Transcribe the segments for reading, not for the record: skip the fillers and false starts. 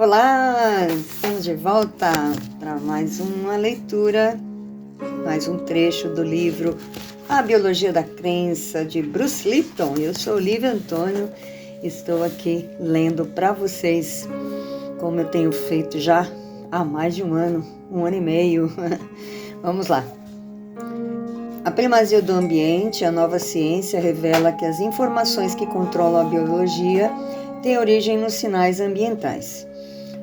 Olá, estamos de volta para mais uma leitura, mais um trecho do livro A Biologia da Crença, de Bruce Lipton. Eu sou Olivia Antônio, estou aqui lendo para vocês, como eu tenho feito já há mais de um ano e meio. Vamos lá. A primazia do ambiente, a nova ciência revela que as informações que controlam a biologia têm origem nos sinais ambientais.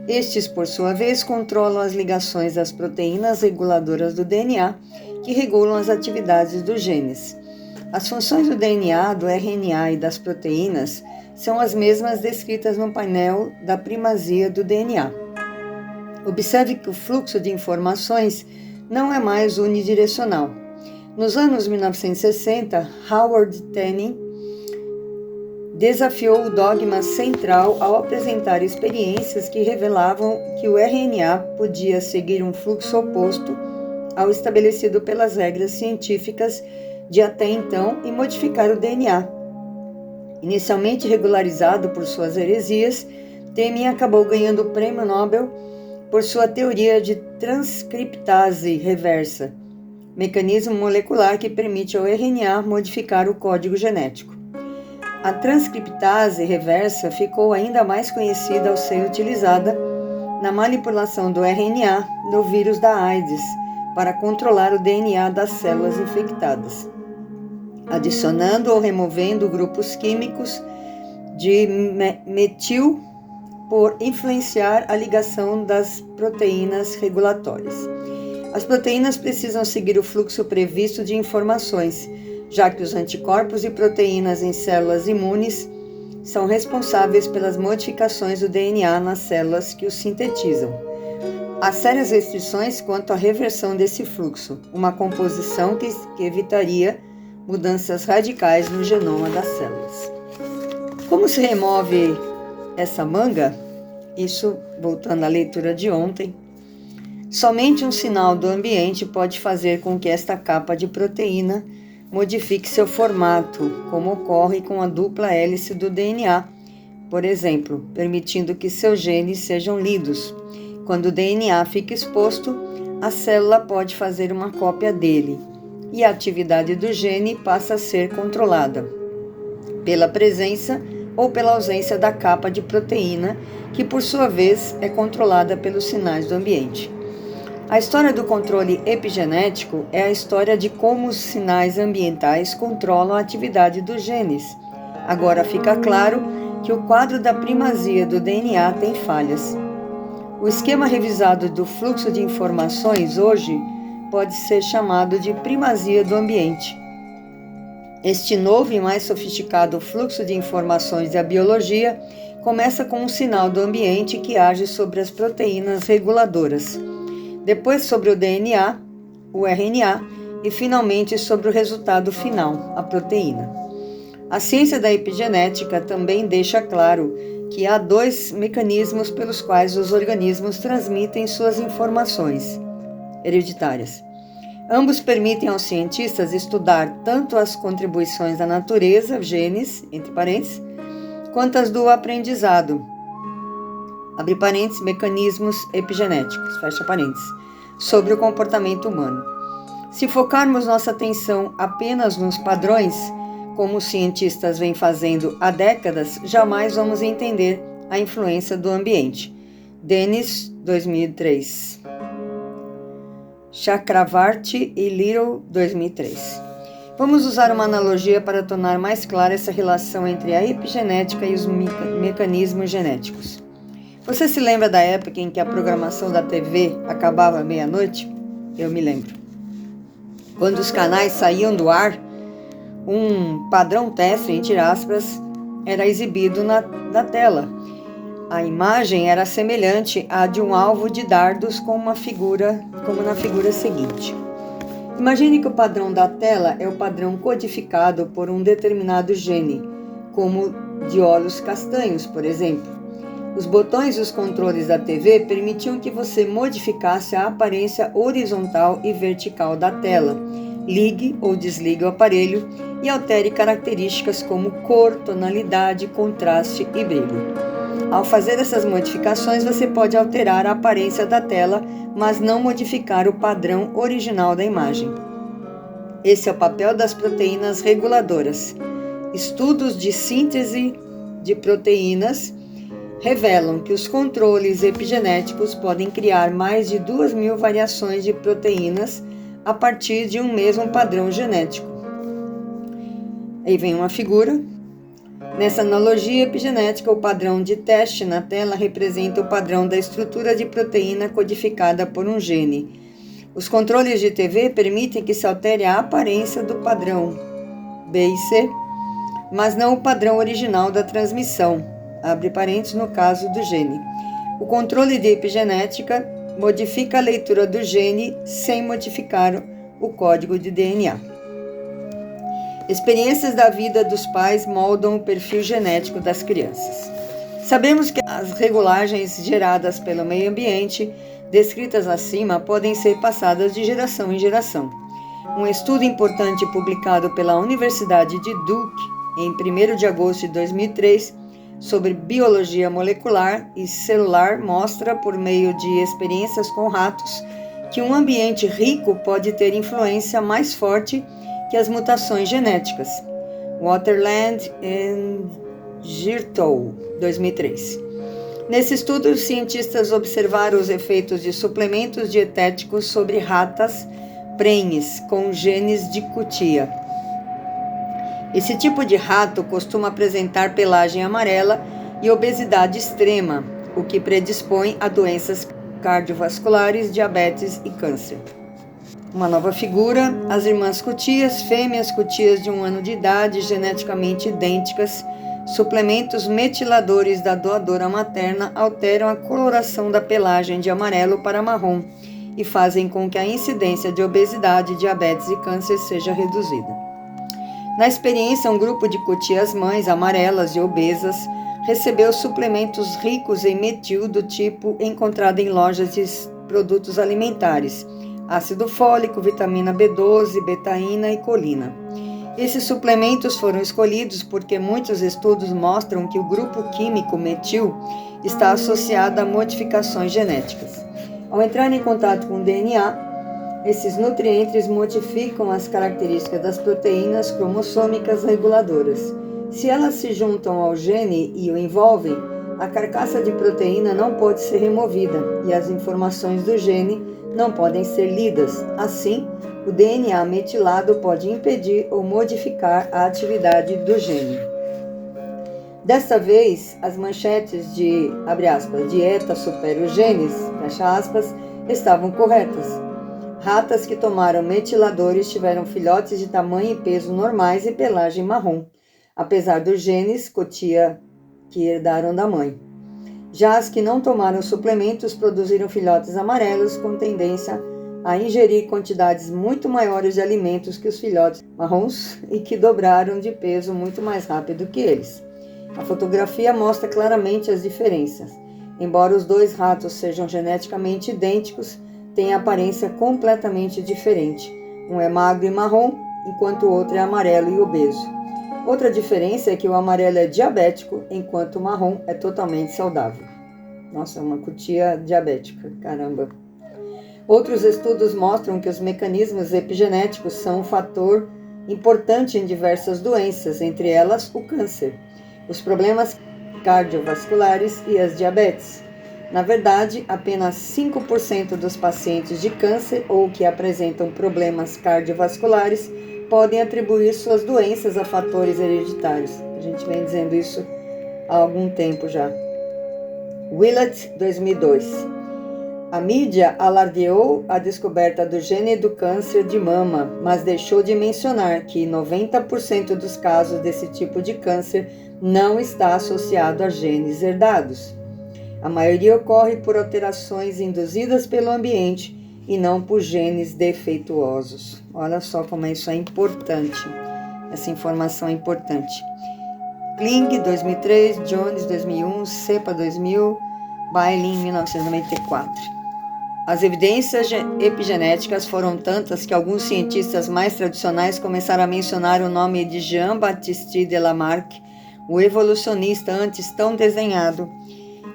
Estes, por sua vez, controlam as ligações das proteínas reguladoras do DNA, que regulam as atividades dos genes. As funções do DNA, do RNA e das proteínas são as mesmas descritas no painel da primazia do DNA. Observe que o fluxo de informações não é mais unidirecional. Nos anos 1960, Howard Tannen desafiou o dogma central ao apresentar experiências que revelavam que o RNA podia seguir um fluxo oposto ao estabelecido pelas regras científicas de até então e modificar o DNA. Inicialmente regularizado por suas heresias, Tannen acabou ganhando o prêmio Nobel por sua teoria de transcriptase reversa, mecanismo molecular que permite ao RNA modificar o código genético. A transcriptase reversa ficou ainda mais conhecida ao ser utilizada na manipulação do RNA no vírus da AIDS para controlar o DNA das células infectadas, adicionando ou removendo grupos químicos de metil por influenciar a ligação das proteínas regulatórias. As proteínas precisam seguir o fluxo previsto de informações, já que os anticorpos e proteínas em células imunes são responsáveis pelas modificações do DNA nas células que os sintetizam. Há sérias restrições quanto à reversão desse fluxo, uma composição que evitaria mudanças radicais no genoma das células. Como se remove essa manga? Isso, voltando à leitura de ontem, somente um sinal do ambiente pode fazer com que esta capa de proteína modifique seu formato, como ocorre com a dupla hélice do DNA, por exemplo, permitindo que seus genes sejam lidos. Quando o DNA fica exposto, a célula pode fazer uma cópia dele, e a atividade do gene passa a ser controlada pela presença ou pela ausência da capa de proteína, que por sua vez é controlada pelos sinais do ambiente. A história do controle epigenético é a história de como os sinais ambientais controlam a atividade dos genes. Agora fica claro que o quadro da primazia do DNA tem falhas. O esquema revisado do fluxo de informações hoje pode ser chamado de primazia do ambiente. Este novo e mais sofisticado fluxo de informações da biologia começa com um sinal do ambiente que age sobre as proteínas reguladoras, depois sobre o DNA, o RNA e finalmente sobre o resultado final, a proteína. A ciência da epigenética também deixa claro que há dois mecanismos pelos quais os organismos transmitem suas informações hereditárias. Ambos permitem aos cientistas estudar tanto as contribuições da natureza, genes, entre parênteses, quanto as do aprendizado, abre parênteses, mecanismos epigenéticos, fecha parênteses, sobre o comportamento humano. Se focarmos nossa atenção apenas nos padrões, como os cientistas vêm fazendo há décadas, jamais vamos entender a influência do ambiente. Dennis, 2003. Chakravarti e Little, 2003. Vamos usar uma analogia para tornar mais clara essa relação entre a epigenética e os mecanismos genéticos. Você se lembra da época em que a programação da TV acabava à meia-noite? Eu me lembro. Quando os canais saíam do ar, um padrão teste, entre aspas, era exibido na tela. A imagem era semelhante à de um alvo de dardos como na figura seguinte. Imagine que o padrão da tela é o padrão codificado por um determinado gene, como de olhos castanhos, por exemplo. Os botões e os controles da TV permitiam que você modificasse a aparência horizontal e vertical da tela, ligue ou desligue o aparelho e altere características como cor, tonalidade, contraste e brilho. Ao fazer essas modificações, você pode alterar a aparência da tela, mas não modificar o padrão original da imagem. Esse é o papel das proteínas reguladoras. Estudos de síntese de proteínas revelam que os controles epigenéticos podem criar mais de 2.000 variações de proteínas a partir de um mesmo padrão genético. Aí vem uma figura. Nessa analogia epigenética, o padrão de teste na tela representa o padrão da estrutura de proteína codificada por um gene. Os controles de TV permitem que se altere a aparência do padrão B e C, mas não o padrão original da transmissão, abre parênteses, no caso do gene. O controle de epigenética modifica a leitura do gene sem modificar o código de DNA. Experiências da vida dos pais moldam o perfil genético das crianças. Sabemos que as regulagens geradas pelo meio ambiente, descritas acima, podem ser passadas de geração em geração. Um estudo importante publicado pela Universidade de Duke, em 1º de agosto de 2003, sobre biologia molecular e celular, mostra, por meio de experiências com ratos, que um ambiente rico pode ter influência mais forte que as mutações genéticas. Waterland e Girtow, 2003. Nesse estudo, os cientistas observaram os efeitos de suplementos dietéticos sobre ratas prenhes com genes de cutia. Esse tipo de rato costuma apresentar pelagem amarela e obesidade extrema, o que predispõe a doenças cardiovasculares, diabetes e câncer. Uma nova figura, as irmãs cutias, fêmeas cutias de 1 ano de idade, geneticamente idênticas. Suplementos metiladores da doadora materna alteram a coloração da pelagem de amarelo para marrom e fazem com que a incidência de obesidade, diabetes e câncer seja reduzida. Na experiência, um grupo de cutias mães amarelas e obesas recebeu suplementos ricos em metil do tipo encontrado em lojas de produtos alimentares, ácido fólico, vitamina B12, betaína e colina. Esses suplementos foram escolhidos porque muitos estudos mostram que o grupo químico metil está associado a modificações genéticas. Ao entrar em contato com o DNA, esses nutrientes modificam as características das proteínas cromossômicas reguladoras. Se elas se juntam ao gene e o envolvem, a carcaça de proteína não pode ser removida e as informações do gene não podem ser lidas. Assim, o DNA metilado pode impedir ou modificar a atividade do gene. Desta vez, as manchetes de, abre aspas, dieta supera os genes, fecha aspas, estavam corretas. Ratas que tomaram metiladores tiveram filhotes de tamanho e peso normais e pelagem marrom, apesar dos genes cutia que herdaram da mãe. Já as que não tomaram suplementos produziram filhotes amarelos com tendência a ingerir quantidades muito maiores de alimentos que os filhotes marrons e que dobraram de peso muito mais rápido que eles. A fotografia mostra claramente as diferenças. Embora os dois ratos sejam geneticamente idênticos, têm aparência completamente diferente. Um é magro e marrom, enquanto o outro é amarelo e obeso. Outra diferença é que o amarelo é diabético, enquanto o marrom é totalmente saudável. Nossa, uma cutia diabética, caramba. Outros estudos mostram que os mecanismos epigenéticos são um fator importante em diversas doenças, entre elas o câncer, os problemas cardiovasculares e as diabetes. Na verdade, apenas 5% dos pacientes de câncer ou que apresentam problemas cardiovasculares podem atribuir suas doenças a fatores hereditários. A gente vem dizendo isso há algum tempo já. Willett, 2002. A mídia alardeou a descoberta do gene do câncer de mama, mas deixou de mencionar que 90% dos casos desse tipo de câncer não está associado a genes herdados. A maioria ocorre por alterações induzidas pelo ambiente e não por genes defeituosos. Olha só como isso é importante. Essa informação é importante. Kling, 2003, Jones, 2001, Cepa, 2000, Bailey, 1994. As evidências epigenéticas foram tantas que alguns cientistas mais tradicionais começaram a mencionar o nome de Jean-Baptiste de Lamarck, o evolucionista antes tão desenhado,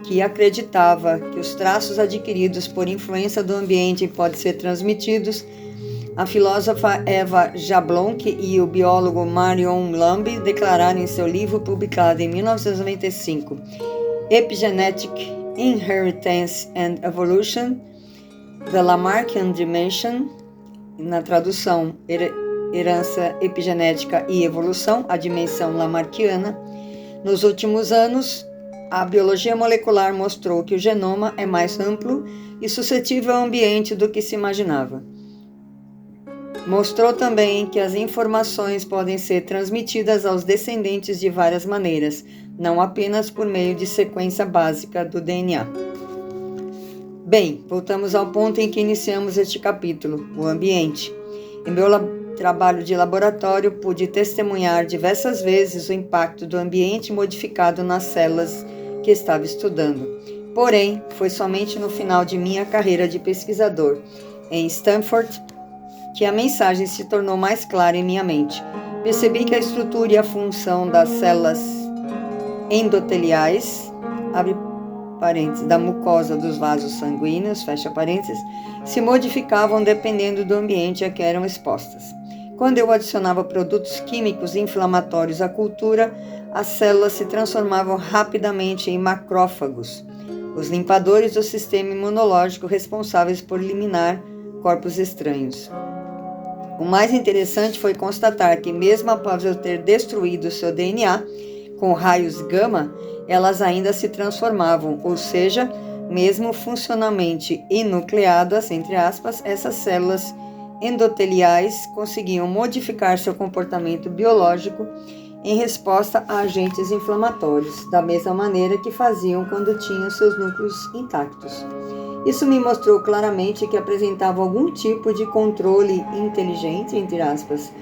que acreditava que os traços adquiridos por influência do ambiente podem ser transmitidos, a filósofa Eva Jablonski e o biólogo Marion Lambe declararam em seu livro publicado em 1995, Epigenetic Inheritance and Evolution, The Lamarckian Dimension, na tradução Herança Epigenética e Evolução, a dimensão lamarckiana. Nos últimos anos, a biologia molecular mostrou que o genoma é mais amplo e suscetível ao ambiente do que se imaginava. Mostrou também que as informações podem ser transmitidas aos descendentes de várias maneiras, não apenas por meio de sequência básica do DNA. Bem, voltamos ao ponto em que iniciamos este capítulo, o ambiente. Em meu trabalho de laboratório, pude testemunhar diversas vezes o impacto do ambiente modificado nas células que estava estudando. Porém, foi somente no final de minha carreira de pesquisador em Stanford que a mensagem se tornou mais clara em minha mente. Percebi que a estrutura e a função das células endoteliais, abre parênteses, da mucosa dos vasos sanguíneos, fecha parênteses, se modificavam dependendo do ambiente a que eram expostas. Quando eu adicionava produtos químicos inflamatórios à cultura, as células se transformavam rapidamente em macrófagos, os limpadores do sistema imunológico responsáveis por eliminar corpos estranhos. O mais interessante foi constatar que, mesmo após eu ter destruído seu DNA com raios gama, elas ainda se transformavam, ou seja, mesmo funcionalmente enucleadas, entre aspas, essas células endoteliais conseguiam modificar seu comportamento biológico em resposta a agentes inflamatórios, da mesma maneira que faziam quando tinham seus núcleos intactos. Isso me mostrou claramente que apresentava algum tipo de controle inteligente, entre aspas,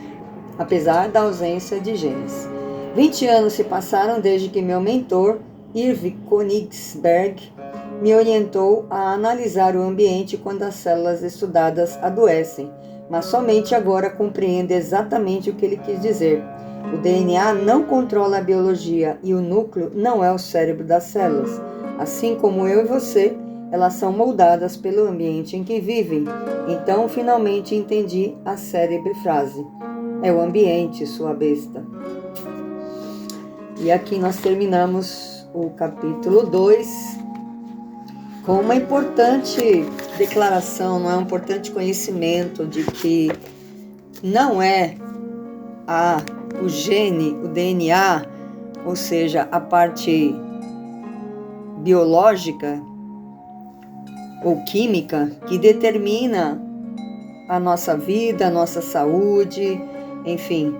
apesar da ausência de genes. 20 anos se passaram desde que meu mentor, Irving Königsberg, me orientou a analisar o ambiente quando as células estudadas adoecem, mas somente agora compreendo exatamente o que ele quis dizer. O DNA não controla a biologia e o núcleo não é o cérebro das células. Assim como eu e você, elas são moldadas pelo ambiente em que vivem. Então, finalmente entendi a célebre frase: é o ambiente, sua besta. E aqui nós terminamos o capítulo 2 com uma importante declaração, um importante conhecimento de que não é o gene, o DNA, ou seja, a parte biológica ou química que determina a nossa vida, a nossa saúde, enfim,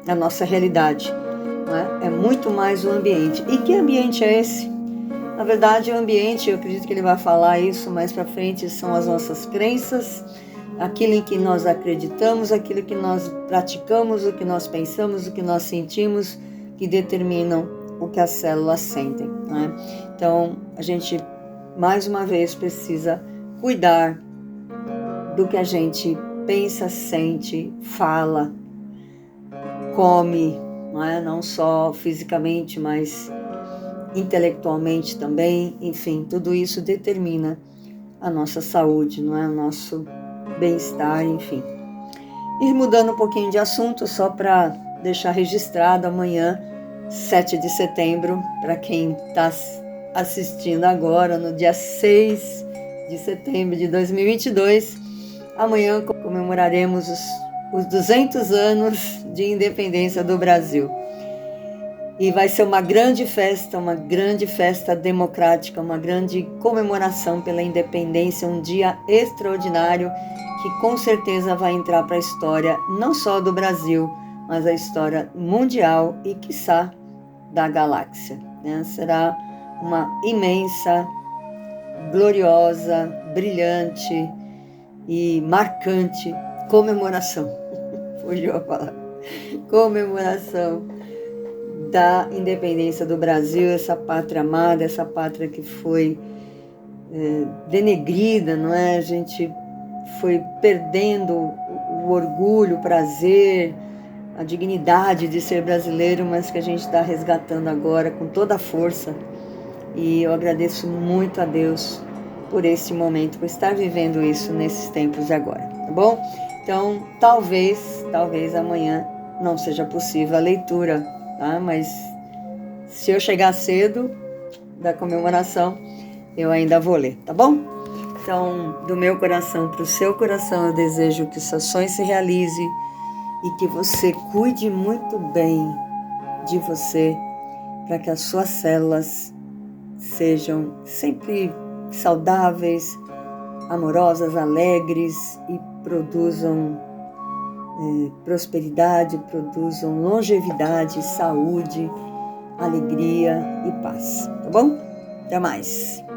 a nossa realidade. Não é? É muito mais o ambiente. E que ambiente é esse? Na verdade, o ambiente, eu acredito que ele vai falar isso mais para frente, são as nossas crenças, aquilo em que nós acreditamos, aquilo que nós praticamos, o que nós pensamos, o que nós sentimos, que determinam o que as células sentem. Não é? Então, a gente mais uma vez precisa cuidar do que a gente pensa, sente, fala, come, não é? Não só fisicamente, mas intelectualmente também. Enfim, tudo isso determina a nossa saúde, não é? O nosso bem-estar, enfim. E mudando um pouquinho de assunto, só para deixar registrado, amanhã, 7 de setembro, para quem está assistindo agora, no dia 6 de setembro de 2022, amanhã comemoraremos os 200 anos de independência do Brasil. E vai ser uma grande festa democrática, uma grande comemoração pela independência, um dia extraordinário que com certeza vai entrar para a história não só do Brasil, mas a história mundial e, quiçá, da galáxia. Né? Será uma imensa, gloriosa, brilhante e marcante comemoração. Fugiu a palavra. Comemoração da independência do Brasil, essa pátria amada, essa pátria que foi denegrida, não é? A gente foi perdendo o orgulho, o prazer, a dignidade de ser brasileiro, mas que a gente está resgatando agora com toda a força, E eu agradeço muito a Deus por esse momento, por estar vivendo isso nesses tempos agora, tá bom? Então, talvez amanhã não seja possível a leitura, tá? Mas se eu chegar cedo da comemoração, eu ainda vou ler, tá bom? Então, do meu coração para o seu coração, eu desejo que seus sonhos se realize e que você cuide muito bem de você, para que as suas células sejam sempre saudáveis, amorosas, alegres e produzam prosperidade, produzam longevidade, saúde, alegria e paz, tá bom? Até mais!